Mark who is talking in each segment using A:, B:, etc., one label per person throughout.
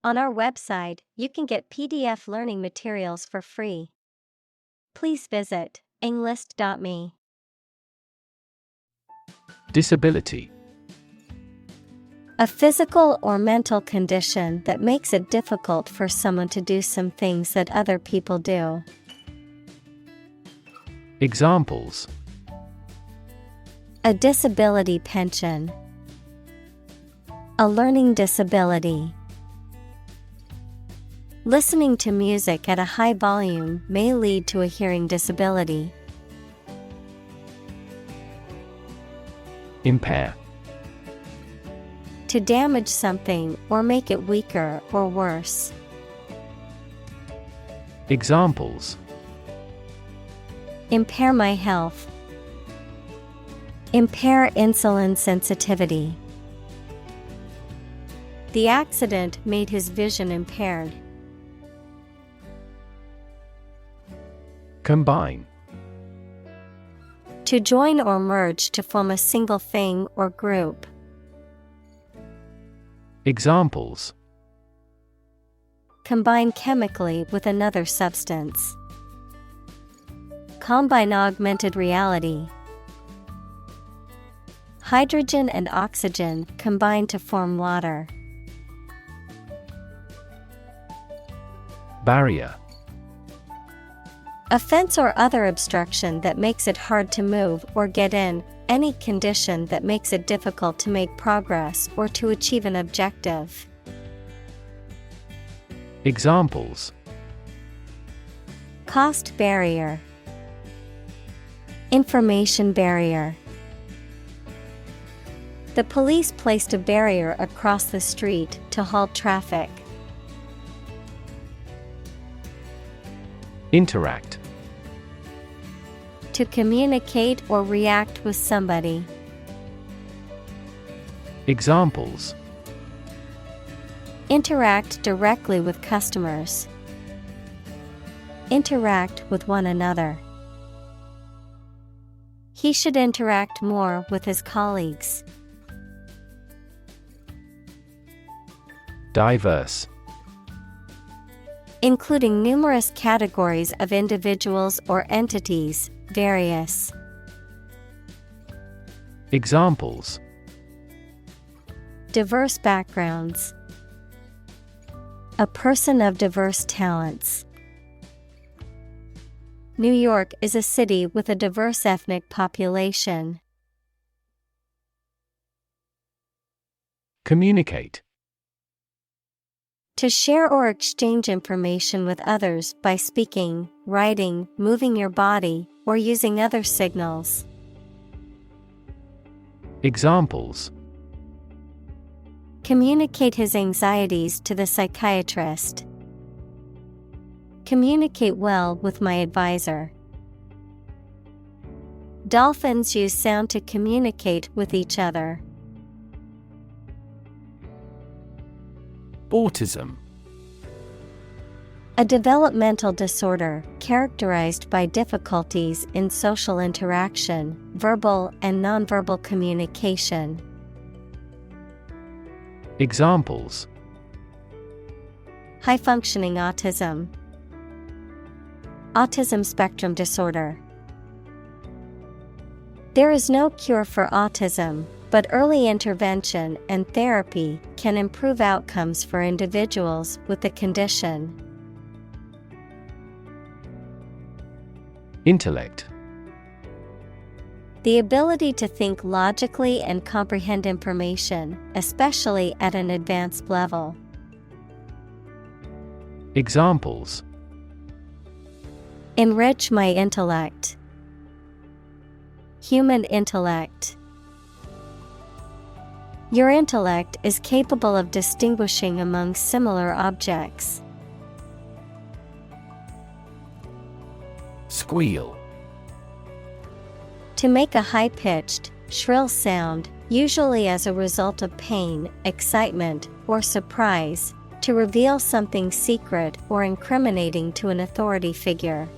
A: On our website, you can get PDF learning materials for free. Please visit englist.me.
B: Disability.
A: A physical or mental condition that makes it difficult for someone to do some things that other people do.
B: Examples:
A: A disability pension. A learning disability. Listening to music at a high volume may lead to a hearing disability.
B: Impair.
A: To damage something or make it weaker or worse.
B: Examples:
A: Impair my health. Impair insulin sensitivity. The accident made his vision impaired.
B: Combine.
A: To join or merge to form a single thing or group.
B: Examples:
A: Combine chemically with another substance. Combine augmented reality. Hydrogen and oxygen combine to form water.
B: Barrier.
A: A fence or other obstruction that makes it hard to move or get in, any condition that makes it difficult to make progress or to achieve an objective.
B: Examples:
A: Cost barrier. Information barrier. The police placed a barrier across the street to halt traffic.
B: Interact.
A: To communicate or react with somebody.
B: Examples:
A: Interact directly with customers. Interact with one another. He should interact more with his colleagues.
B: Diverse.
A: Including numerous categories of individuals or entities, various.
B: Examples:
A: Diverse backgrounds. A person of diverse talents. New York is a city with a diverse ethnic population.
B: Communicate.
A: To share or exchange information with others by speaking, writing, moving your body, or using other signals.
B: Examples:
A: Communicate his anxieties to the psychiatrist. Communicate well with my advisor. Dolphins use sound to communicate with each other.
B: Autism.
A: A developmental disorder characterized by difficulties in social interaction, verbal and nonverbal communication.
B: Examples:
A: High-functioning autism. Autism spectrum disorder. There is no cure for autism, but early intervention and therapy can improve outcomes for individuals with the condition.
B: Intellect.
A: The ability to think logically and comprehend information, especially at an advanced level.
B: Examples:
A: Enrich my intellect. Human intellect. Your intellect is capable of distinguishing among similar objects.
B: Squeal.
A: To make a high-pitched, shrill sound, usually as a result of pain, excitement, or surprise, to reveal something secret or incriminating to an authority figure.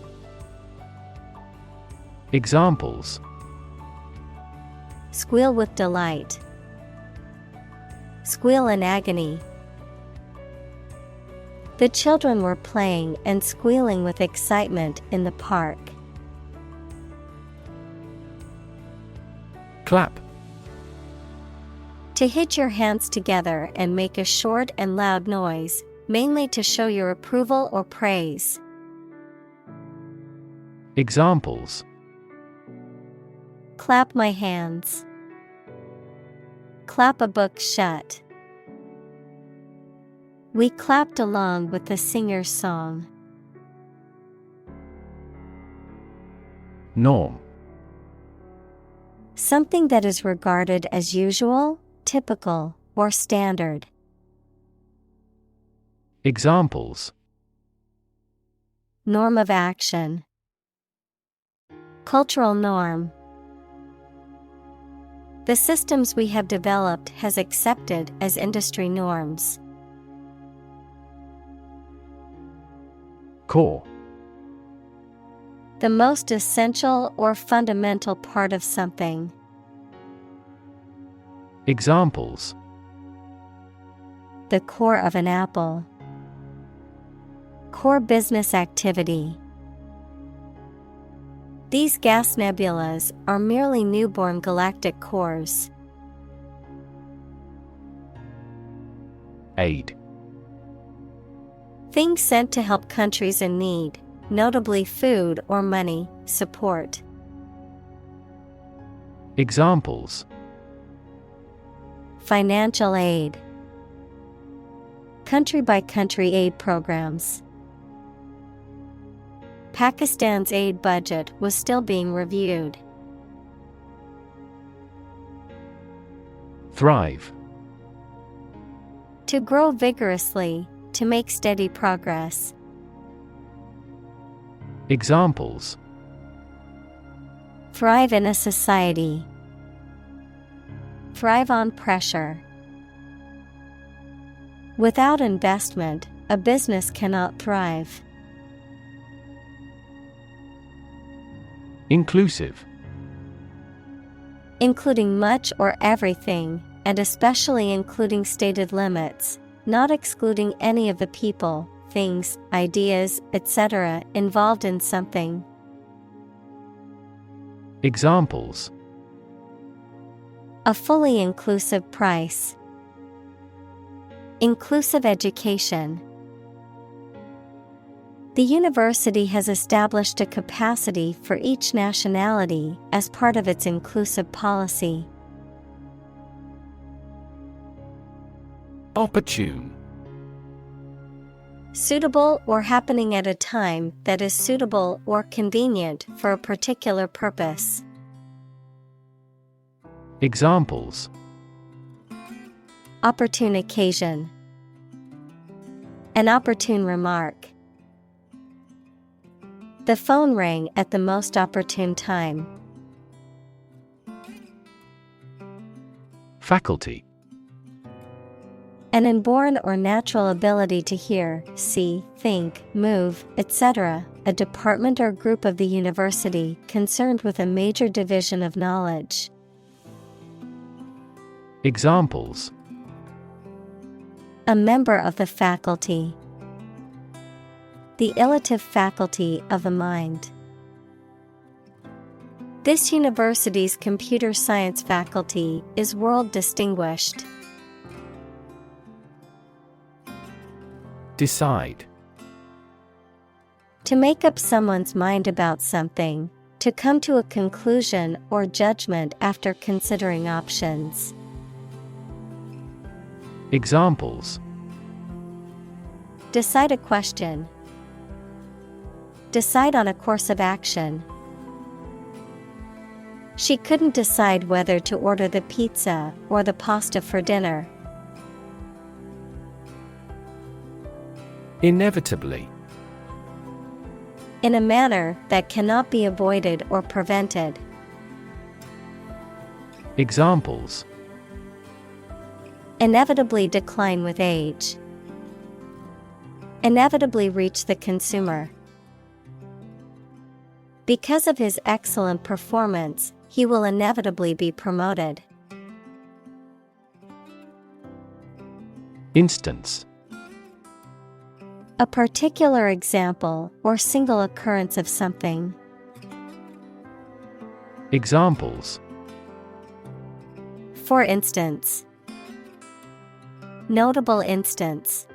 B: Examples:
A: Squeal with delight. Squeal in agony. The children were playing and squealing with excitement in the park.
B: Clap.
A: To hit your hands together and make a short and loud noise, mainly to show your approval or praise.
B: Examples:
A: Clap my hands. Clap a book shut. We clapped along with the singer's song.
B: Norm.
A: Something that is regarded as usual, typical, or standard.
B: Examples:
A: Norm of action. Cultural norm. The systems we have developed has accepted as industry norms.
B: Core.
A: The most essential or fundamental part of something.
B: Examples:
A: The core of an apple. Core business activity. These gas nebulas are merely newborn galactic cores.
B: Aid.
A: Things sent to help countries in need, notably food or money, support.
B: Examples:
A: Financial aid. Country-by-country aid programs. Pakistan's aid budget was still being reviewed.
B: Thrive.
A: To grow vigorously, to make steady progress.
B: Examples:
A: Thrive in a society. Thrive on pressure. Without investment, a business cannot thrive.
B: Inclusive.
A: Including much or everything, and especially including stated limits, not excluding any of the people, things, ideas, etc. involved in something.
B: Examples:
A: A fully inclusive price. Inclusive education. The university has established a capacity for each nationality as part of its inclusive policy.
B: Opportune.
A: Suitable or happening at a time that is suitable or convenient for a particular purpose.
B: Examples:
A: Opportune occasion. An opportune remark. The phone rang at the most opportune time.
B: Faculty.
A: An inborn or natural ability to hear, see, think, move, etc., a department or group of the university concerned with a major division of knowledge.
B: Examples:
A: A member of the faculty. The elative faculty of the mind. This university's computer science faculty is world distinguished.
B: Decide.
A: To make up someone's mind about something, to come to a conclusion or judgment after considering options.
B: Examples:
A: Decide a question. Decide on a course of action. She couldn't decide whether to order the pizza or the pasta for dinner.
B: Inevitably.
A: In a manner that cannot be avoided or prevented.
B: Examples:
A: Inevitably decline with age. Inevitably reach the consumer. Because of his excellent performance, he will inevitably be promoted.
B: Instance.
A: A particular example or single occurrence of something.
B: Examples:
A: For instance. Notable instance.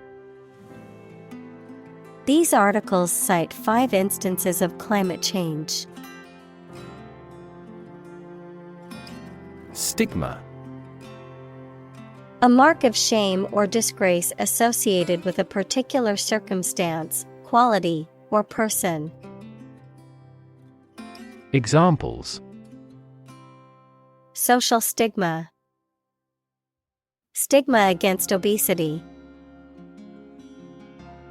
A: These articles cite 5 instances of climate change.
B: Stigma.
A: A mark of shame or disgrace associated with a particular circumstance, quality, or person.
B: Examples:
A: Social stigma. Stigma against obesity.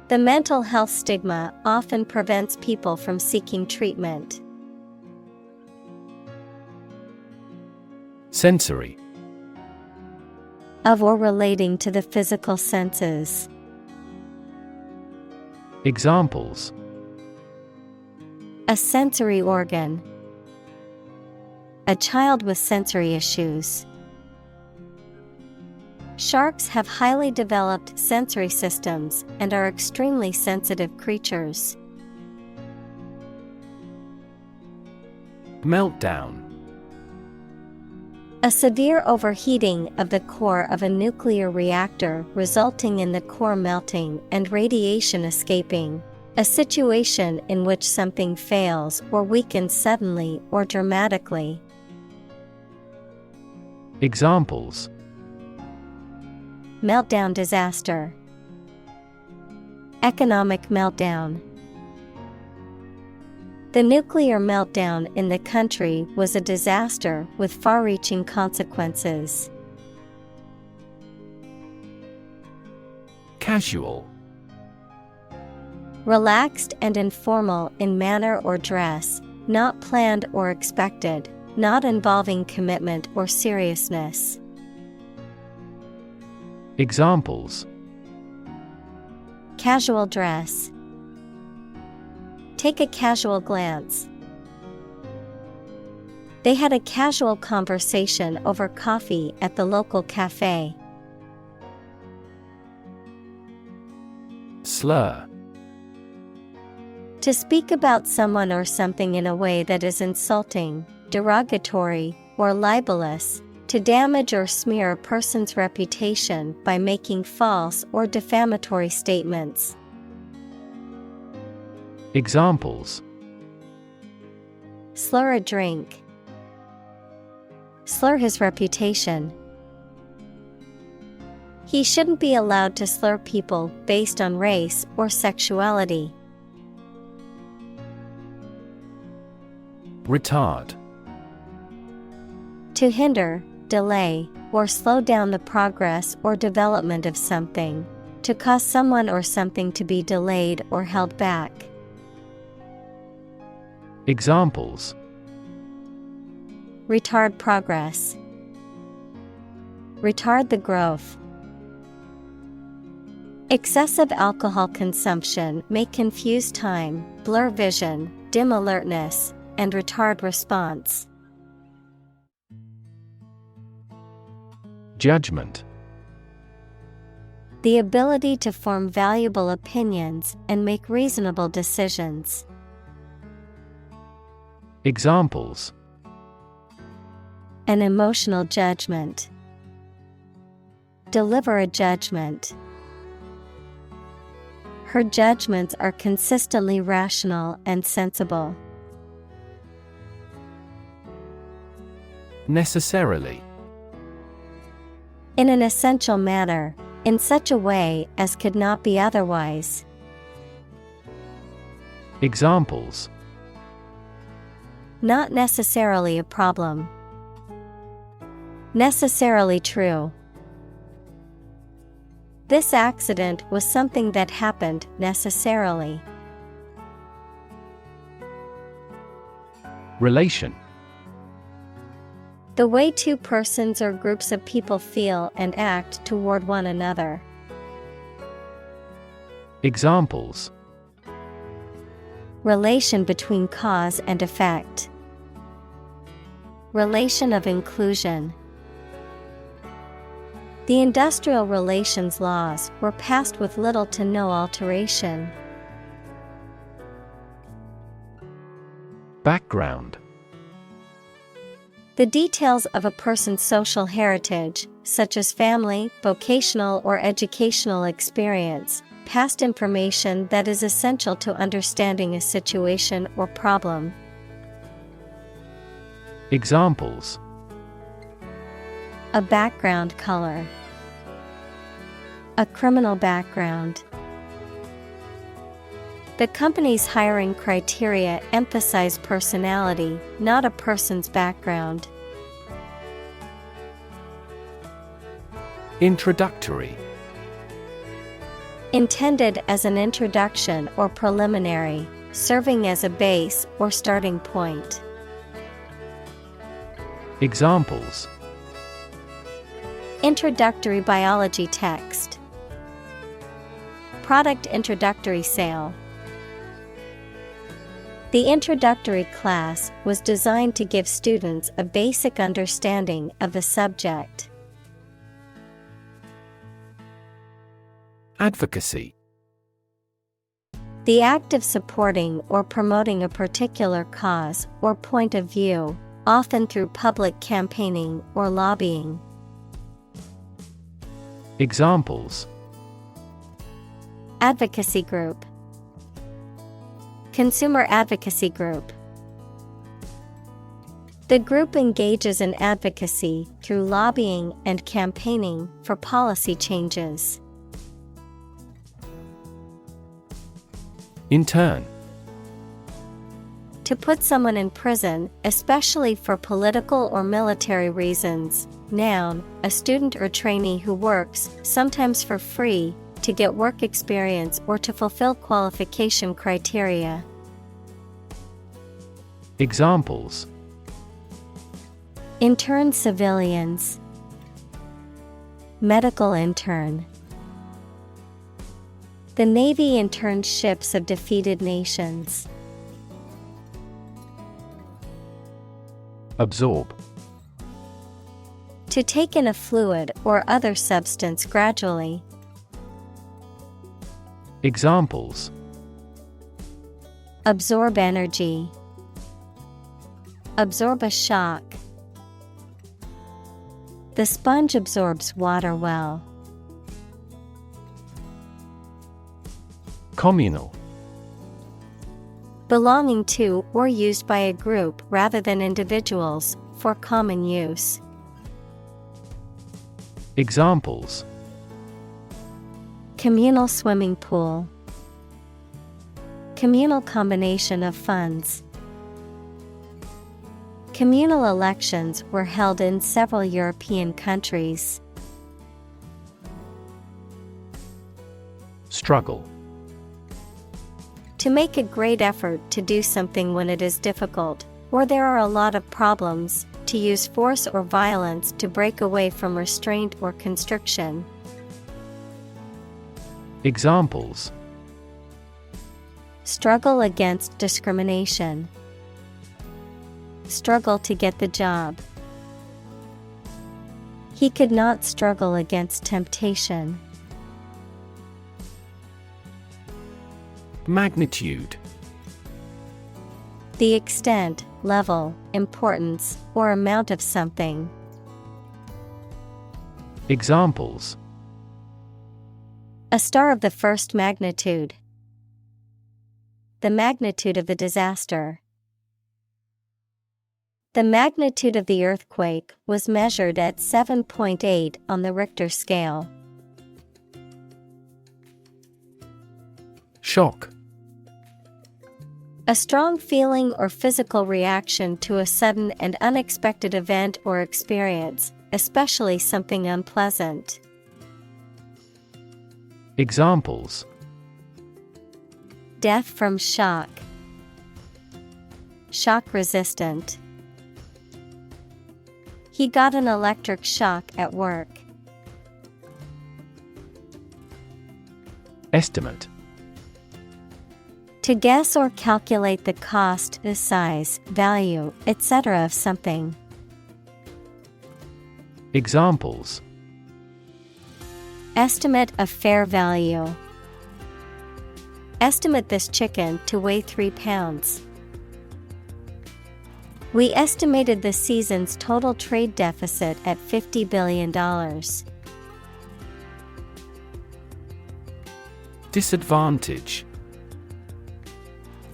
A: The mental health stigma often prevents people from seeking treatment.
B: Sensory.
A: Of or relating to the physical senses.
B: Examples:
A: A sensory organ. A child with sensory issues. Sharks have highly developed sensory systems and are extremely sensitive creatures.
B: Meltdown.
A: A severe overheating of the core of a nuclear reactor resulting in the core melting and radiation escaping. A situation in which something fails or weakens suddenly or dramatically.
B: Examples:
A: Meltdown disaster. Economic meltdown. The nuclear meltdown in the country was a disaster with far-reaching consequences.
B: Casual.
A: Relaxed and informal in manner or dress, not planned or expected, not involving commitment or seriousness.
B: Examples:
A: Casual dress. Take a casual glance. They had a casual conversation over coffee at the local cafe.
B: Slur.
A: To speak about someone or something in a way that is insulting, derogatory, or libelous, to damage or smear a person's reputation by making false or defamatory statements.
B: Examples:
A: Slur a drink. Slur his reputation. He shouldn't be allowed to slur people based on race or sexuality.
B: Retard.
A: To hinder, delay, or slow down the progress or development of something. To cause someone or something to be delayed or held back.
B: Examples:
A: Retard progress. Retard the growth. Excessive alcohol consumption may confuse time, blur vision, dim alertness, and retard response.
B: Judgment.
A: The ability to form valuable opinions and make reasonable decisions.
B: Examples:
A: An emotional judgment. Deliver a judgment. Her judgments are consistently rational and sensible.
B: Necessarily.
A: In an essential manner, in such a way as could not be otherwise.
B: Examples:
A: Not necessarily a problem. Necessarily true. This accident was something that happened necessarily.
B: Relation.
A: The way two persons or groups of people feel and act toward one another.
B: Examples:
A: Relation between cause and effect. Relation of inclusion. The industrial relations laws were passed with little to no alteration.
B: Background.
A: The details of a person's social heritage, such as family, vocational or educational experience, past information that is essential to understanding a situation or problem.
B: Examples:
A: a background color, a criminal background. The company's hiring criteria emphasize personality, not a person's background.
B: Introductory.
A: Intended as an introduction or preliminary, serving as a base or starting point.
B: Examples:
A: introductory biology text, product introductory sale. The introductory class was designed to give students a basic understanding of the subject.
B: Advocacy.
A: The act of supporting or promoting a particular cause or point of view, often through public campaigning or lobbying.
B: Examples:
A: advocacy group, consumer advocacy group. The group engages in advocacy through lobbying and campaigning for policy changes.
B: Intern.
A: To put someone in prison, especially for political or military reasons. Noun, a student or trainee who works, sometimes for free, to get work experience or to fulfill qualification criteria.
B: Examples:
A: intern civilians, medical intern. The Navy interned ships of defeated nations.
B: Absorb.
A: To take in a fluid or other substance gradually.
B: Examples:
A: absorb energy, absorb a shock. The sponge absorbs water well.
B: Communal.
A: Belonging to or used by a group rather than individuals, for common use.
B: Examples:
A: communal swimming pool, communal combination of funds. Communal elections were held in several European countries.
B: Struggle.
A: To make a great effort to do something when it is difficult, or there are a lot of problems, to use force or violence to break away from restraint or constriction.
B: Examples:
A: struggle against discrimination, struggle to get the job. He could not struggle against temptation.
B: Magnitude.
A: The extent, level, importance, or amount of something.
B: Examples:
A: a star of the first magnitude. The magnitude of the disaster. The magnitude of the earthquake was measured at 7.8 on the Richter scale.
B: Shock.
A: A strong feeling or physical reaction to a sudden and unexpected event or experience, especially something unpleasant.
B: Examples:
A: death from shock, shock resistant. He got an electric shock at work.
B: Estimate.
A: To guess or calculate the cost, the size, value, etc. of something.
B: Examples:
A: Estimate of fair value. Estimate this chicken to weigh 3 pounds. We estimated the season's total trade deficit at $50 billion.
B: Disadvantage.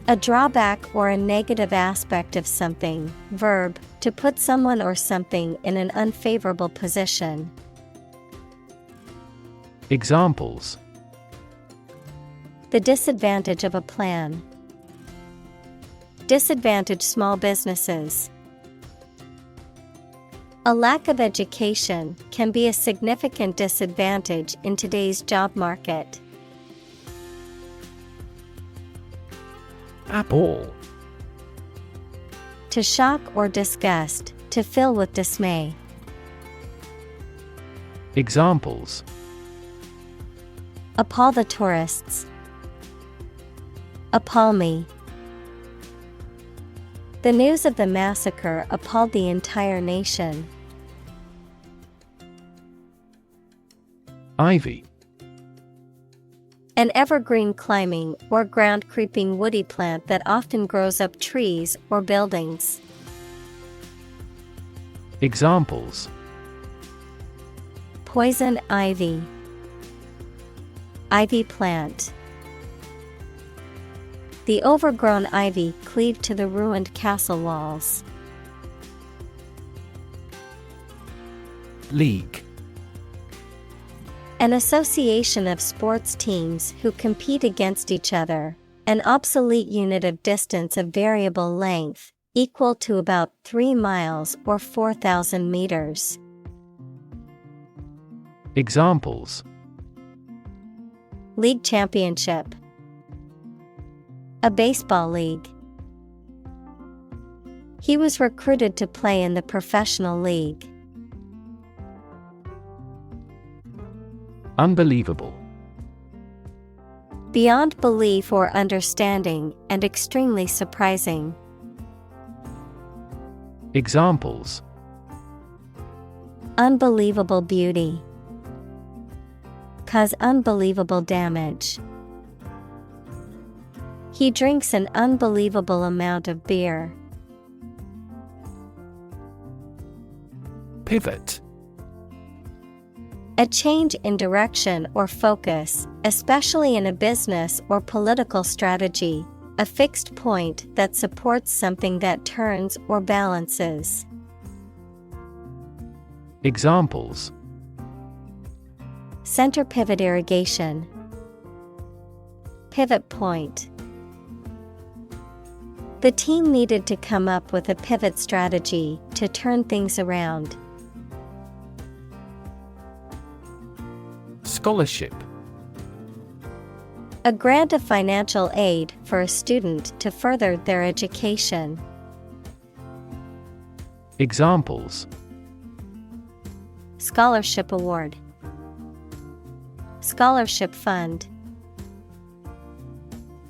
A: A drawback or a negative aspect of something. Verb, to put someone or something in an unfavorable position.
B: Examples.
A: The disadvantage of a plan. Disadvantage small businesses. A lack of education can be a significant disadvantage in today's job market.
B: Appall.
A: To shock or disgust, to fill with dismay.
B: Examples.
A: Appall the tourists. Appall me. The news of the massacre appalled the entire nation.
B: Ivy.
A: An evergreen climbing or ground creeping woody plant that often grows up trees or buildings.
B: Examples.
A: Poison ivy. Ivy plant. The overgrown ivy cleaved to the ruined castle walls.
B: League.
A: An association of sports teams who compete against each other. An obsolete unit of distance of variable length, equal to about 3 miles or 4,000 meters.
B: Examples.
A: League championship. A baseball league. He was recruited to play in the professional league.
B: Unbelievable.
A: Beyond belief or understanding, and extremely surprising.
B: Examples.
A: Unbelievable beauty. Cause unbelievable damage. He drinks an unbelievable amount of beer.
B: Pivot.
A: A change in direction or focus, especially in a business or political strategy. A fixed point that supports something that turns or balances.
B: Examples.
A: Center pivot irrigation. Pivot point. The team needed to come up with a pivot strategy to turn things around.
B: Scholarship.
A: A grant of financial aid for a student to further their education.
B: Examples.
A: Scholarship award. Scholarship fund.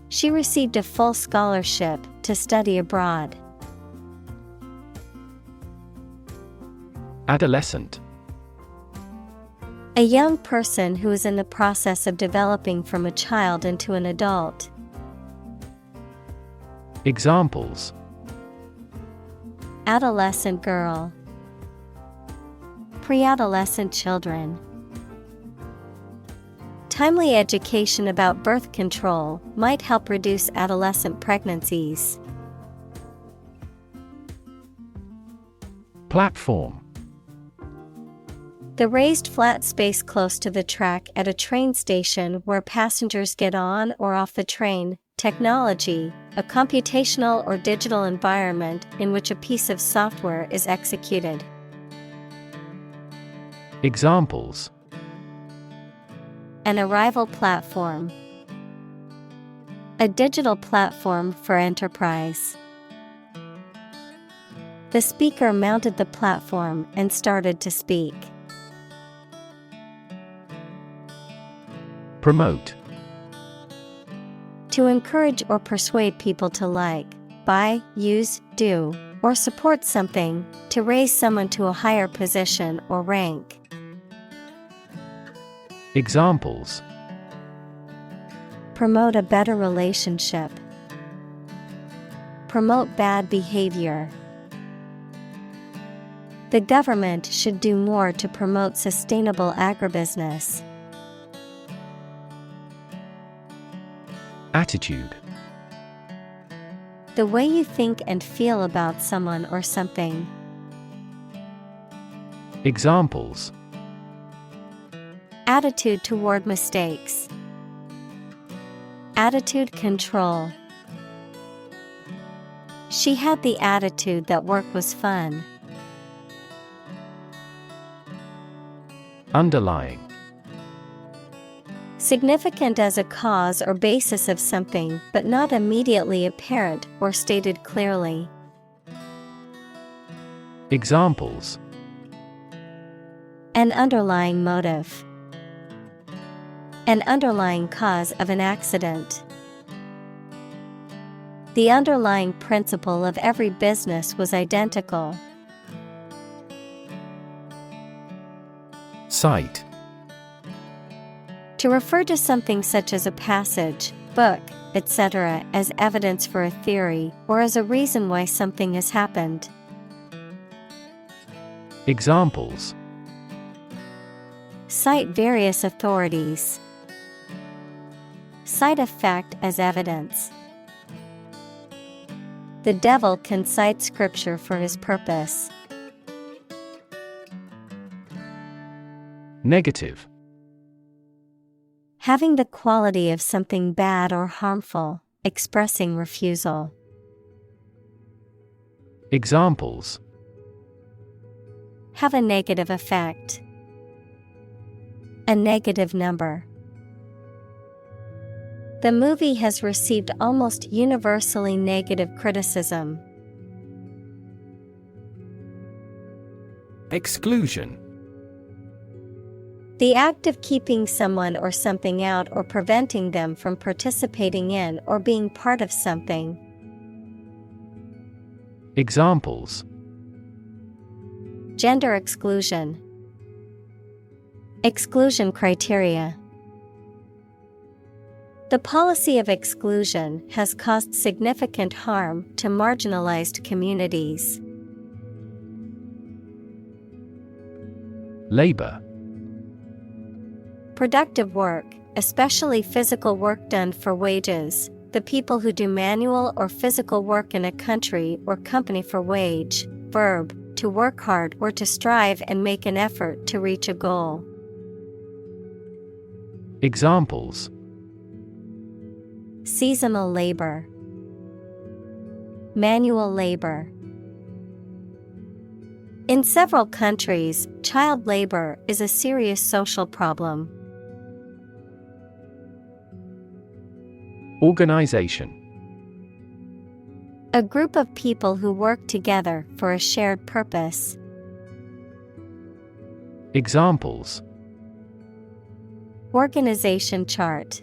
A: She received a full scholarship to study abroad.
B: Adolescent.
A: A young person who is in the process of developing from a child into an adult.
B: Examples.
A: Adolescent girl. Pre-adolescent children. Timely education about birth control might help reduce adolescent pregnancies.
B: Platform.
A: The raised flat space close to the track at a train station where passengers get on or off the train. Technology, a computational or digital environment in which a piece of software is executed.
B: Examples.
A: An arrival platform. A digital platform for enterprise. The speaker mounted the platform and started to speak.
B: Promote.
A: To encourage or persuade people to like, buy, use, do, or support something, to raise someone to a higher position or rank.
B: Examples:
A: promote a better relationship, promote bad behavior. The government should do more to promote sustainable agribusiness.
B: Attitude:
A: the way you think and feel about someone or something.
B: Examples:
A: attitude toward mistakes, attitude control. She had the attitude that work was fun.
B: Underlying:
A: significant as a cause or basis of something, but not immediately apparent or stated clearly.
B: Examples:
A: an underlying motive, an underlying cause of an accident. The underlying principle of every business was identical.
B: Cite:
A: to refer to something such as a passage, book, etc., as evidence for a theory, or as a reason why something has happened.
B: Examples:
A: cite various authorities, cite a fact as evidence. The devil can cite scripture for his purpose.
B: Negative:
A: having the quality of something bad or harmful, expressing refusal.
B: Examples:
A: have a negative effect, a negative number. The movie has received almost universally negative criticism.
B: Exclusion:
A: the act of keeping someone or something out or preventing them from participating in or being part of something.
B: Examples:
A: gender exclusion, exclusion criteria. The policy of exclusion has caused significant harm to marginalized communities.
B: Labor:
A: productive work, especially physical work done for wages, the people who do manual or physical work in a country or company for wage. Verb, to work hard or to strive and make an effort to reach a goal.
B: Examples:
A: seasonal labor, manual labor. In several countries, child labor is a serious social problem.
B: Organization:
A: a group of people who work together for a shared purpose.
B: Examples:
A: organization chart,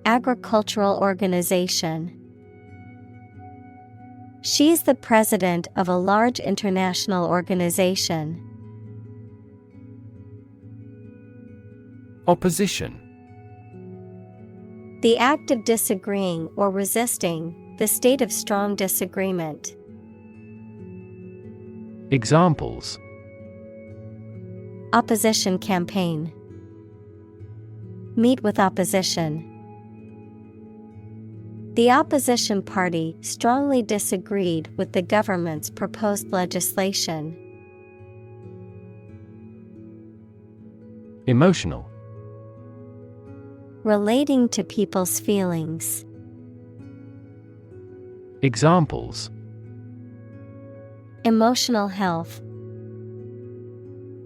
A: agricultural organization. She is the president of a large international organization.
B: Opposition:
A: the act of disagreeing or resisting, the state of strong disagreement.
B: Examples:
A: opposition campaign, meet with opposition. The opposition party strongly disagreed with the government's proposed legislation.
B: Emotional:
A: relating to people's feelings.
B: Examples:
A: emotional health,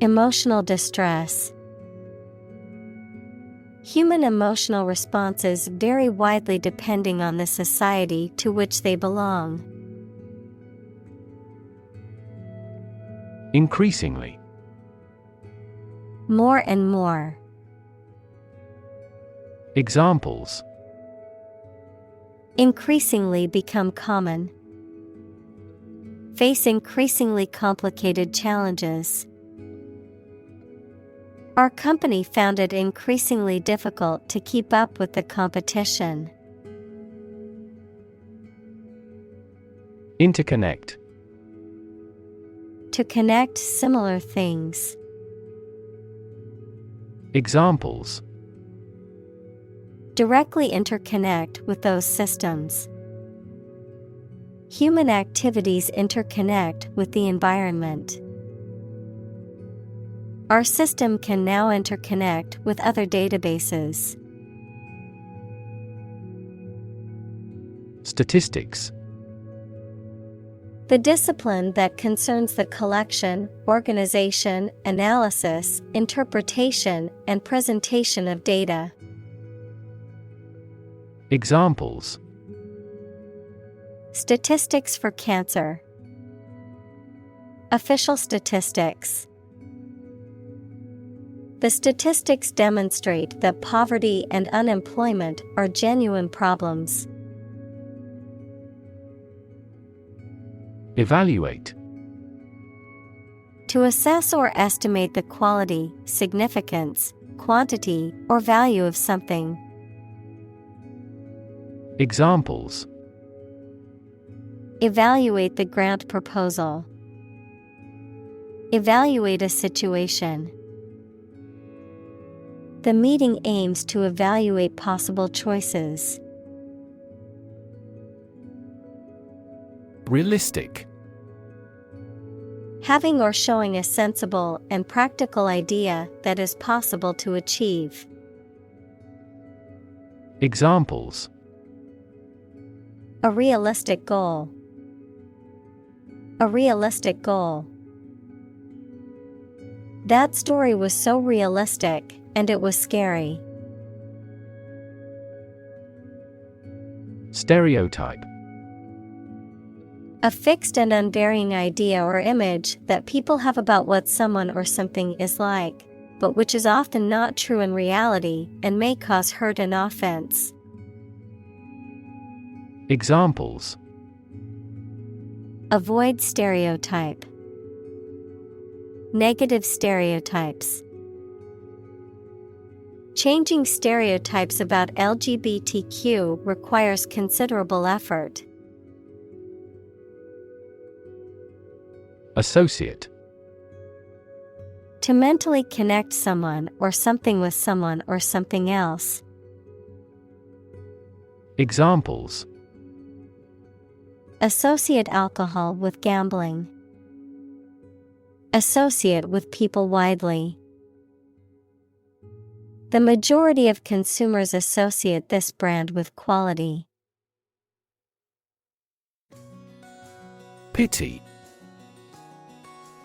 A: emotional distress. Human emotional responses vary widely depending on the society to which they belong.
B: Increasingly:
A: more and more.
B: Examples:
A: increasingly become common, face increasingly complicated challenges. Our company found it increasingly difficult to keep up with the competition.
B: Interconnect.
A: To connect similar things.
B: Examples:
A: Directly interconnect with those systems. Human activities interconnect with the environment. Our system can now interconnect with other databases.
B: Statistics.
A: The discipline that concerns the collection, organization, analysis, interpretation, and presentation of data.
B: Examples:
A: Statistics for cancer. Official statistics. The statistics demonstrate that poverty and unemployment are genuine problems.
B: Evaluate.
A: To assess or estimate the quality, significance, quantity, or value of something.
B: Examples:
A: Evaluate the grant proposal. Evaluate a situation. The meeting aims to evaluate possible choices.
B: Realistic.
A: Having or showing a sensible and practical idea that is possible to achieve.
B: Examples:
A: A realistic goal. A realistic goal. That story was so realistic, and it was scary.
B: Stereotype.
A: A fixed and unvarying idea or image that people have about what someone or something is like, but which is often not true in reality and may cause hurt and offense.
B: Examples:
A: Avoid stereotype. Negative stereotypes. Changing stereotypes about LGBTQ requires considerable effort.
B: Associate.
A: To mentally connect someone or something with someone or something else.
B: Examples:
A: Associate alcohol with gambling. Associate with people widely. The majority of consumers associate this brand with quality.
B: Pity.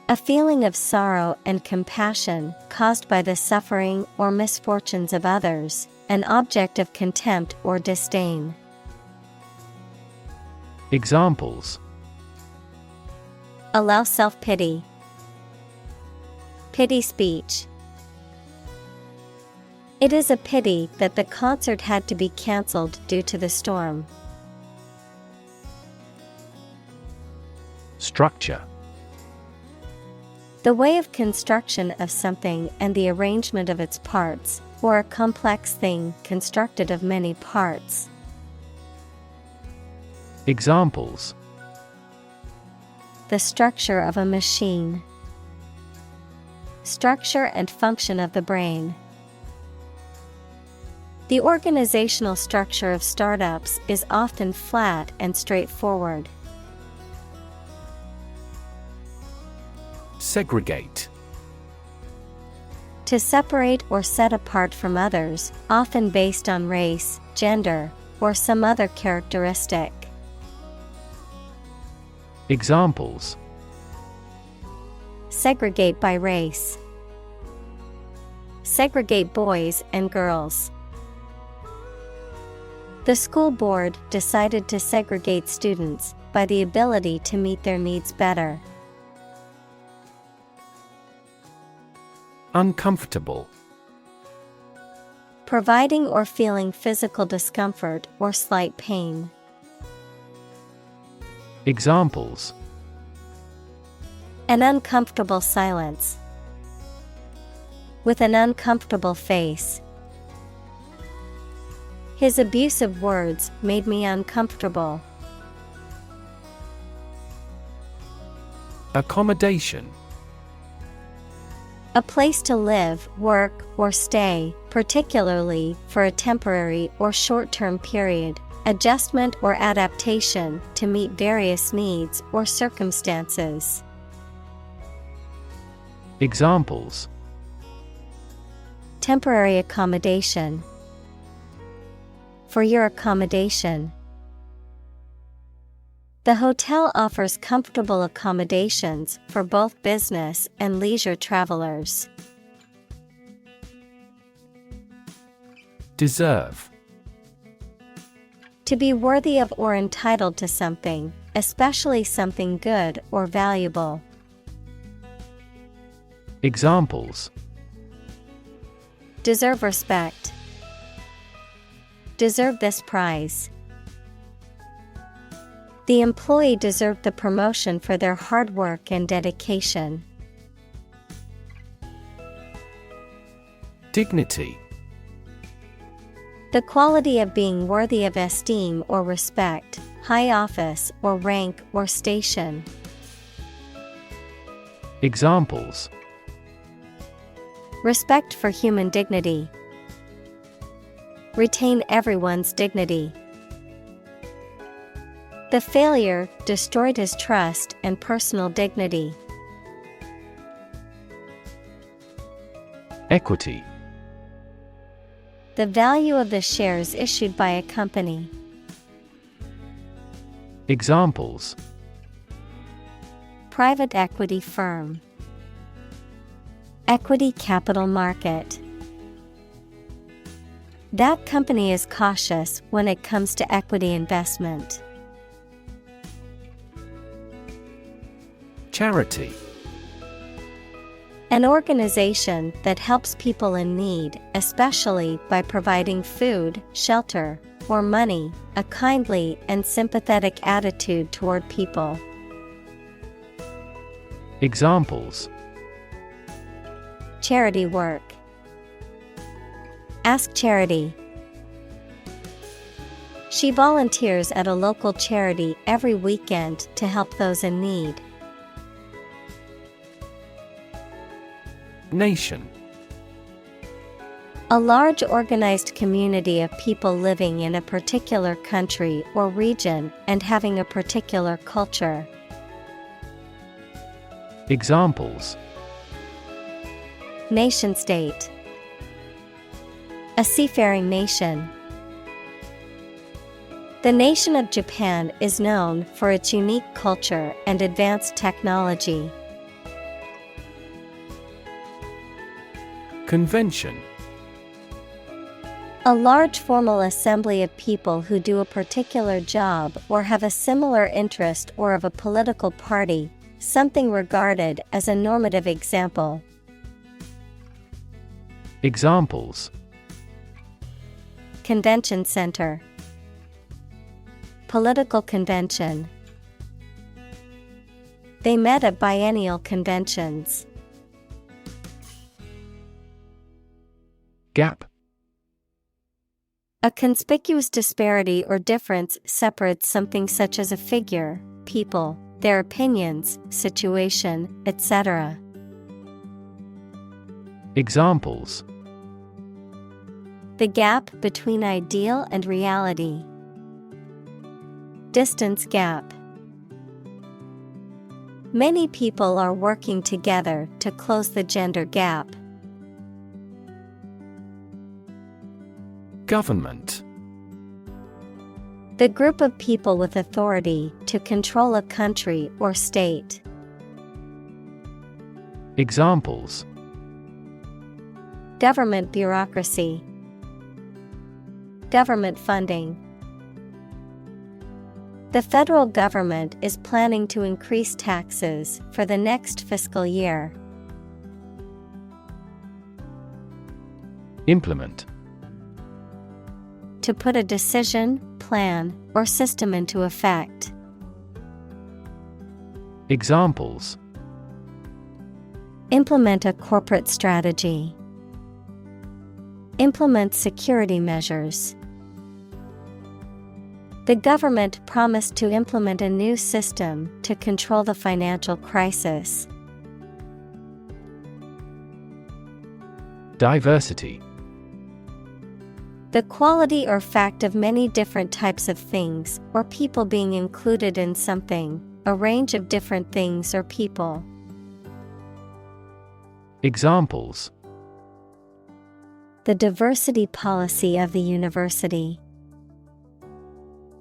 A: A feeling of sorrow and compassion caused by the suffering or misfortunes of others, an object of contempt or disdain.
B: Examples:
A: Allow self-pity. Pity speech. It is a pity that the concert had to be cancelled due to the storm.
B: Structure.
A: The way of construction of something and the arrangement of its parts, or a complex thing constructed of many parts.
B: Examples:
A: The structure of a machine. Structure and function of the brain. The organizational structure of startups is often flat and straightforward.
B: Segregate.
A: To separate or set apart from others, often based on race, gender, or some other characteristic.
B: Examples:
A: Segregate by race. Segregate boys and girls. The school board decided to segregate students by the ability to meet their needs better.
B: Uncomfortable.
A: Providing or feeling physical discomfort or slight pain.
B: Examples:
A: An uncomfortable silence. with an uncomfortable face. His abusive words made me uncomfortable.
B: Accommodation.
A: A place to live, work, or stay, particularly for a temporary or short-term period, adjustment or adaptation to meet various needs or circumstances.
B: Examples:
A: temporary accommodation. For your accommodation. The hotel offers comfortable accommodations for both business and leisure travelers.
B: Deserve.
A: To be worthy of or entitled to something, especially something good or valuable.
B: Examples:
A: deserve respect. Deserve this prize. The employee deserved the promotion for their hard work and dedication.
B: Dignity.
A: The quality of being worthy of esteem or respect, high office or rank or station.
B: Examples:
A: respect for human dignity. Retain everyone's dignity. The failure destroyed his trust and personal dignity.
B: Equity.
A: The value of the shares issued by a company.
B: Examples:
A: private equity firm. Equity capital market. That company is cautious when it comes to equity investment.
B: Charity.
A: An organization that helps people in need, especially by providing food, shelter, or money, a kindly and sympathetic attitude toward people.
B: Examples:
A: charity work. Ask charity. She volunteers at a local charity every weekend to help those in need.
B: Nation.
A: A large organized community of people living in a particular country or region and having a particular culture.
B: Examples:
A: nation state. A seafaring nation. The nation of Japan is known for its unique culture and advanced technology.
B: Convention.
A: A large formal assembly of people who do a particular job or have a similar interest or of a political party, something regarded as a normative example.
B: Examples:
A: convention center. Political convention. They met at biennial conventions.
B: Gap.
A: A conspicuous disparity or difference separates something such as a figure, people, their opinions, situation, etc.
B: Examples:
A: the gap between ideal and reality. Distance gap. Many people are working together to close the gender gap.
B: Government.
A: The group of people with authority to control a country or state.
B: Examples:
A: government bureaucracy. Government funding. The federal government is planning to increase taxes for the next fiscal year.
B: Implement.
A: To put a decision, plan, or system into effect.
B: Examples:
A: implement a corporate strategy. Implement security measures. The government promised to implement a new system to control the financial crisis.
B: Diversity.
A: The quality or fact of many different types of things or people being included in something, a range of different things or people.
B: Examples:
A: The diversity policy of the university.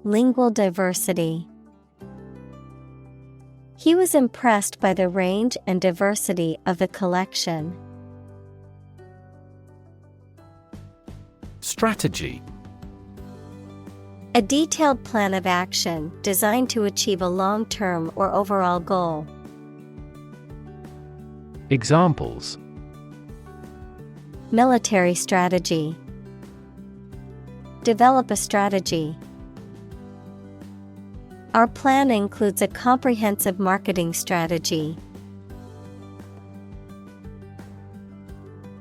A: Lingual diversity. He was impressed by the range and diversity of the collection.
B: Strategy.
A: A detailed plan of action designed to achieve a long-term or overall goal.
B: Examples:
A: Military strategy. Develop a strategy. Our plan includes a comprehensive marketing strategy.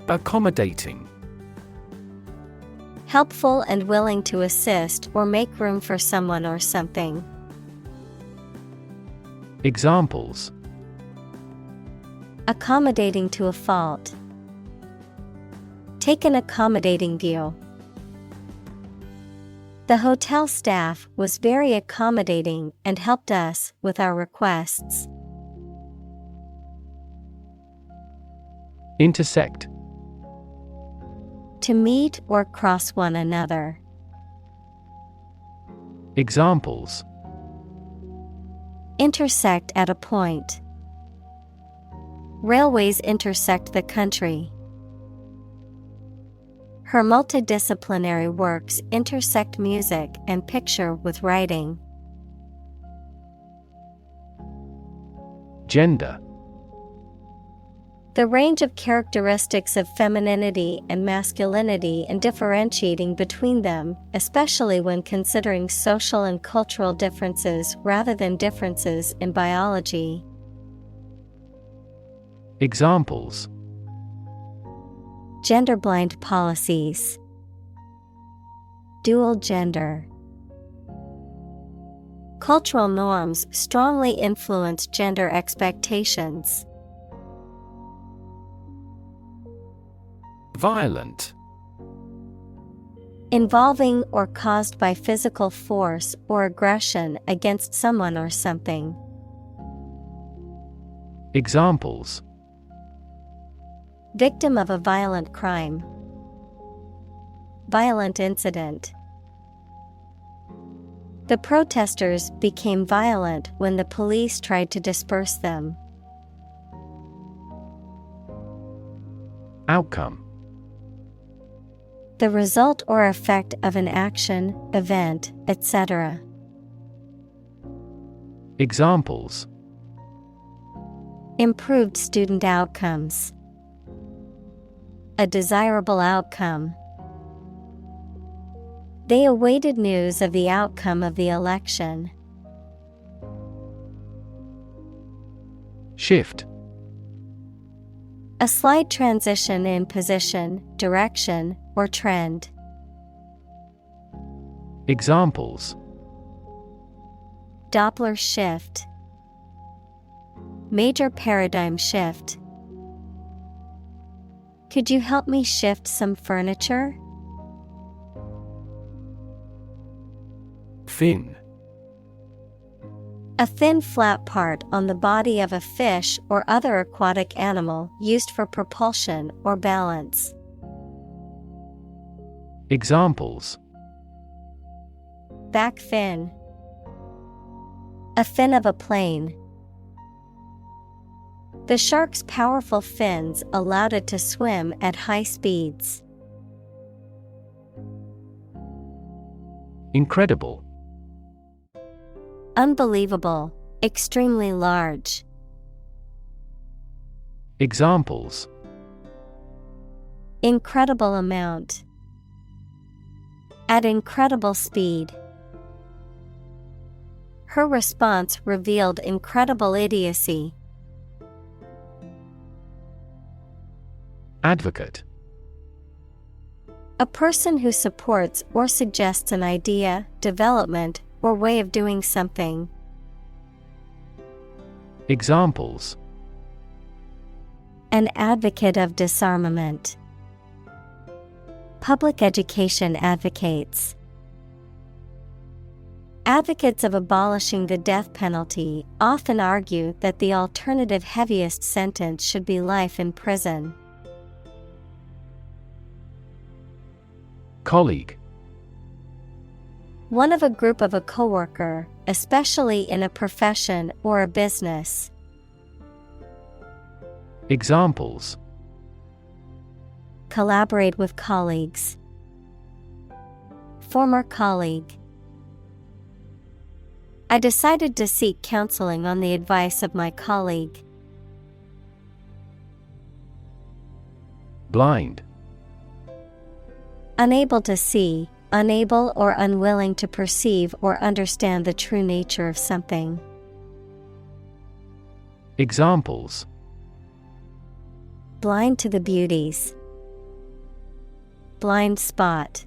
B: Accommodating.
A: Helpful and willing to assist or make room for someone or something.
B: Examples:
A: Accommodating to a fault. Take an accommodating view. The hotel staff was very accommodating and helped us with our requests.
B: Intersect.
A: To meet or cross one another.
B: Examples:
A: Intersect at a point. Railways intersect the country. Her multidisciplinary works intersect music and picture with writing.
B: Gender.
A: The range of characteristics of femininity and masculinity and differentiating between them, especially when considering social and cultural differences rather than differences in biology.
B: Examples:
A: Gender-blind policies. Dual gender. Cultural norms strongly influence gender expectations.
B: Violent.
A: Involving or caused by physical force or aggression against someone or something.
B: Examples:
A: Victim of a violent crime. Violent incident. The protesters became violent when the police tried to disperse them.
B: Outcome.
A: The result or effect of an action, event, etc.
B: Examples:
A: Improved student outcomes. A desirable outcome. They awaited news of the outcome of the election.
B: Shift.
A: A slight transition in position, direction, or trend.
B: Examples:
A: Doppler shift. Major paradigm shift. Could you help me shift some furniture?
B: Fin.
A: A thin flat part on the body of a fish or other aquatic animal used for propulsion or balance.
B: Examples:
A: Back fin. A fin of a plane. The shark's powerful fins allowed it to swim at high speeds.
B: Incredible.
A: Unbelievable, extremely large.
B: Examples:
A: Incredible amount. At incredible speed. Her response revealed incredible idiocy.
B: Advocate.
A: A person who supports or suggests an idea, development, or way of doing something.
B: Examples:
A: An advocate of disarmament. Public education advocates. Advocates of abolishing the death penalty often argue that the alternative heaviest sentence should be life in prison.
B: Colleague.
A: One of a group of a coworker, especially in a profession or a business.
B: Examples:
A: Collaborate with colleagues. Former colleague. I decided to seek counseling on the advice of my colleague.
B: Blind.
A: Unable to see, unable or unwilling to perceive or understand the true nature of something.
B: Examples:
A: Blind to the beauties. Blind spot.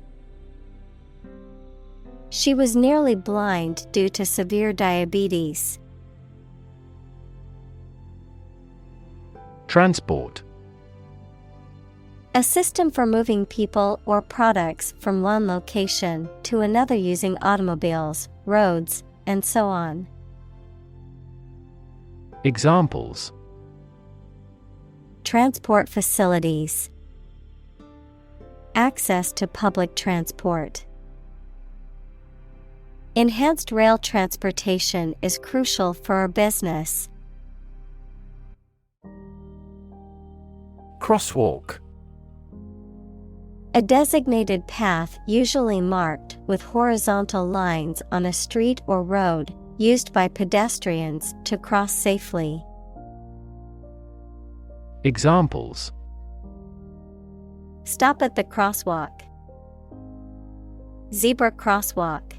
A: She was nearly blind due to severe diabetes.
B: Transport.
A: A system for moving people or products from one location to another using automobiles, roads, and so on.
B: Examples:
A: Transport facilities. Access to public transport. Enhanced rail transportation is crucial for our business.
B: Crosswalk.
A: A designated path usually marked with horizontal lines on a street or road, used by pedestrians to cross safely.
B: Examples:
A: Stop at the crosswalk. Zebra crosswalk.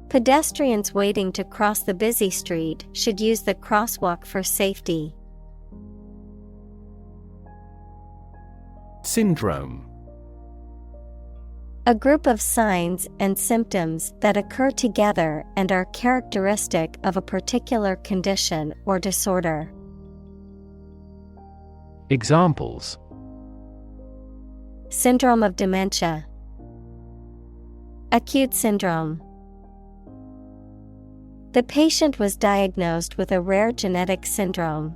A: Pedestrians waiting to cross the busy street should use the crosswalk for safety.
B: Syndrome.
A: A group of signs and symptoms that occur together and are characteristic of a particular condition or disorder.
B: Examples:
A: Syndrome of dementia. Acute syndrome. The patient was diagnosed with a rare genetic syndrome.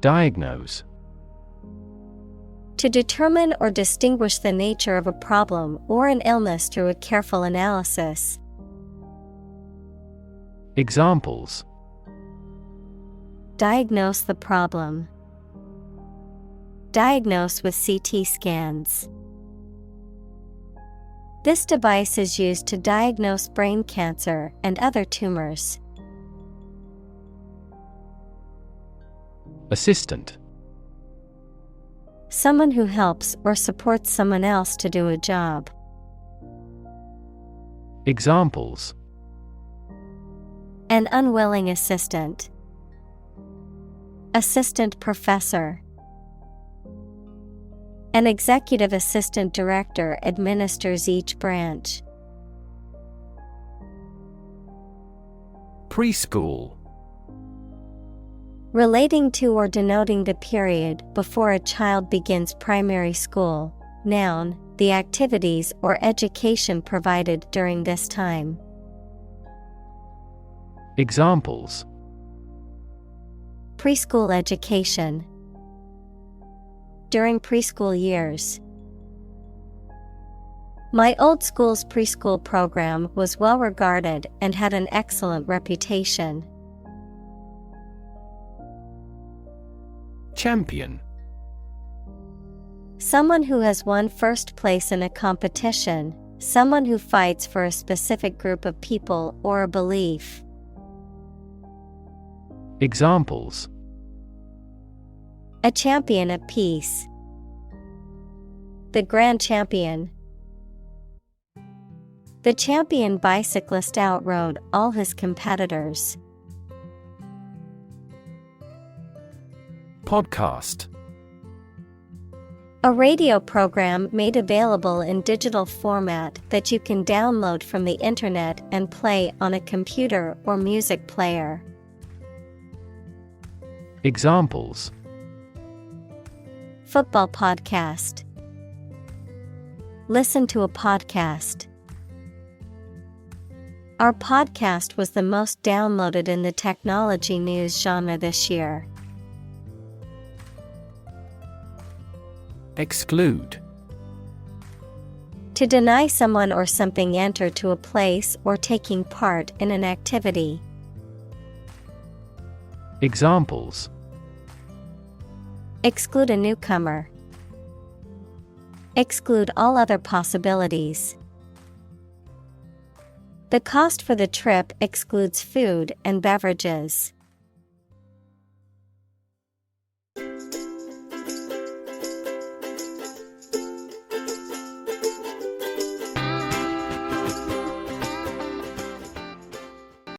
B: Diagnose.
A: To determine or distinguish the nature of a problem or an illness through a careful analysis.
B: Examples:
A: Diagnose the problem. Diagnose with CT scans. This device is used to diagnose brain cancer and other tumors.
B: Assistant.
A: Someone who helps or supports someone else to do a job.
B: Examples:
A: An unwilling assistant. Assistant professor. An executive assistant director administers each branch.
B: Preschool.
A: Relating to or denoting the period before a child begins primary school. Noun, the activities or education provided during this time.
B: Examples:
A: Preschool education. During preschool years. My old school's preschool program was well regarded and had an excellent reputation.
B: Champion.
A: Someone who has won first place in a competition, someone who fights for a specific group of people or a belief.
B: Examples:
A: A champion of peace. The grand champion. The champion bicyclist outrode all his competitors.
B: Podcast.
A: A radio program made available in digital format that you can download from the internet and play on a computer or music player.
B: Examples:
A: Football podcast. Listen to a podcast. Our podcast was the most downloaded in the technology news genre this year.
B: Exclude.
A: To deny someone or something enter to a place or taking part in an activity.
B: Examples:
A: Exclude a newcomer. Exclude all other possibilities. The cost for the trip excludes food and beverages.